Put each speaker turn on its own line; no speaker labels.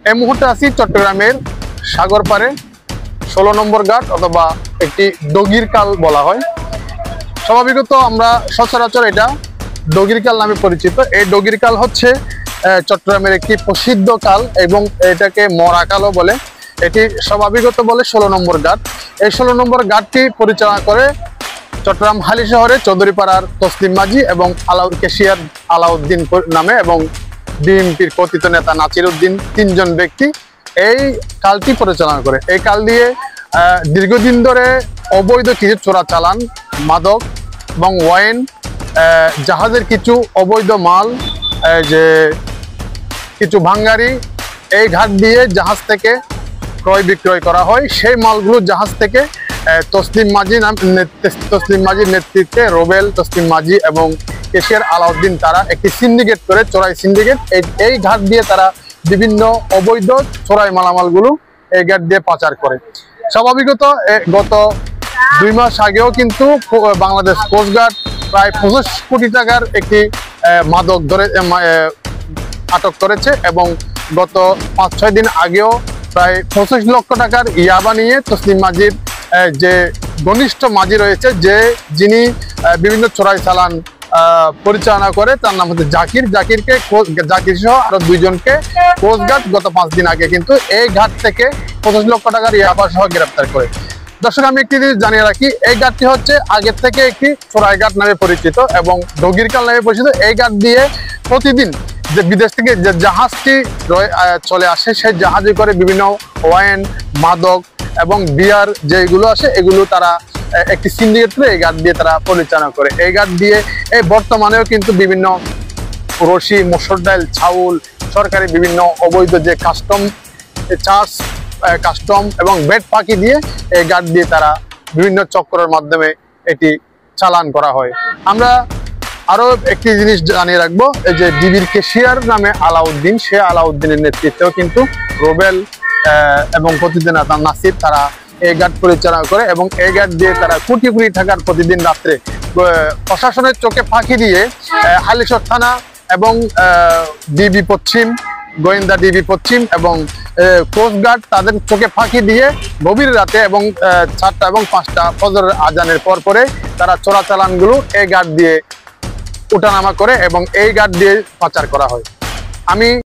এই মুহূর্তে আছি চট্টগ্রামের সাগর পাড়ে 16 নম্বর ঘাট অথবা একটি ডগির কাল বলা হয়। স্বাভাবিকত আমরা সচরাচর এটা ডগির কাল নামে পরিচিত। এই ডগির কাল হচ্ছে চট্টগ্রামের একটি প্রসিদ্ধ কাল এবং এটাকে মরা কালও বলে। এটি স্বাভাবিকত বলে 16 নম্বর ঘাট। এই 16 নম্বর ঘাটটি পরিচালনা করে চট্টগ্রাম হালি শহরে চৌধুরীপাড়ার তসলিম মাঝি এবং কেশিয়ার আলাউদ্দিন নামে এবং বিএনপির কথিত নেতা নাসির উদ্দিন, তিনজন ব্যক্তি এই কালটি পরিচালনা করে। এই কাল দিয়ে দীর্ঘদিন ধরে অবৈধ কিছু চোরাচালান, মাদক এবং ওয়াইন, জাহাজের কিছু অবৈধ মাল, যে কিছু ভাঙ্গারি এই ঘাট দিয়ে জাহাজ থেকে ক্রয় বিক্রয় করা হয়। সেই মালগুলো জাহাজ থেকে তসলিম মাঝির নেতৃত্বে রোবেল, তসলিম মাঝি এবং কেশিয়ার আলাউদ্দিন তারা একটি সিন্ডিকেট করে, চোরাই সিন্ডিকেট, এই ঘাট দিয়ে তারা বিভিন্ন অবৈধ চোরাই মালামালগুলো এই ঘাট দিয়ে পাচার করে। স্বাভাবিকত গত 2 মাস আগেও কিন্তু বাংলাদেশ কোস্টগার্ড প্রায় 25 কোটি টাকার একটি মাদক ধরে আটক করেছে এবং গত 5-6 দিন আগেও প্রায় 25 লক্ষ টাকার ইয়াবা নিয়ে তসলিম মাঝির যে ঘনিষ্ঠ মাঝি রয়েছে, যিনি বিভিন্ন চোরাই চালান পরিচালনা করে, তার নাম হচ্ছে জাকির সহ আরো 2 জনকে কোস্টগার্ড গত 5 দিন আগে কিন্তু এই ঘাট থেকে 25 লক্ষ টাকার ইয়াবা সহ গ্রেপ্তার করে। দর্শক, আমি একটি জিনিস জানিয়ে রাখি, এই ঘাটটি হচ্ছে আগের থেকে একটি চোরাই ঘাট নামে পরিচিত এবং ডগির কাল নামে পরিচিত। এই ঘাট দিয়ে প্রতিদিন যে বিদেশ থেকে যে জাহাজটি চলে আসে, সেই জাহাজে করে বিভিন্ন ওয়াইন, মাদক এবং বিয়ার যেগুলো আসে, এগুলো তারা একটি সিন্ডিকেট করে এই ঘাট দিয়ে তারা পরিচালনা করে। এই ঘাট দিয়ে এই বর্তমানেও কিন্তু বিভিন্ন রশি, মসুর ডাল, চাউল, সরকারি বিভিন্ন অবৈধ যে কাস্টম এবং ভ্যাট ফাঁকি দিয়ে এই ঘাট দিয়ে তারা বিভিন্ন চক্রের মাধ্যমে এটি চালান করা হয়। আমরা আরো একটি জিনিস জানিয়ে রাখবো, এই যে ডিবির কেশিয়ার নামে আলাউদ্দিন, সে আলাউদ্দিনের নেতৃত্বেও কিন্তু রোবেল এবং কথিত নেতা নাসির তারা এই ঘাট পরিচালনা করে এবং এই ঘাট দিয়ে তারা কোটি কোটি টাকার প্রতিদিন রাত্রে প্রশাসনের চোখে ফাঁকি দিয়ে হালিশহর থানা এবং ডিবি পশ্চিম, গোয়েন্দা ডিবি পশ্চিম এবং কোস্টগার্ড তাদের চোখে ফাঁকি দিয়ে গভীর রাতে এবং 4টা এবং 5টা ফজরের আজানের পরে তারা চোরাচালানগুলো এই ঘাট দিয়ে ওঠানামা করে এবং এই ঘাট দিয়ে পাচার করা হয়। আমি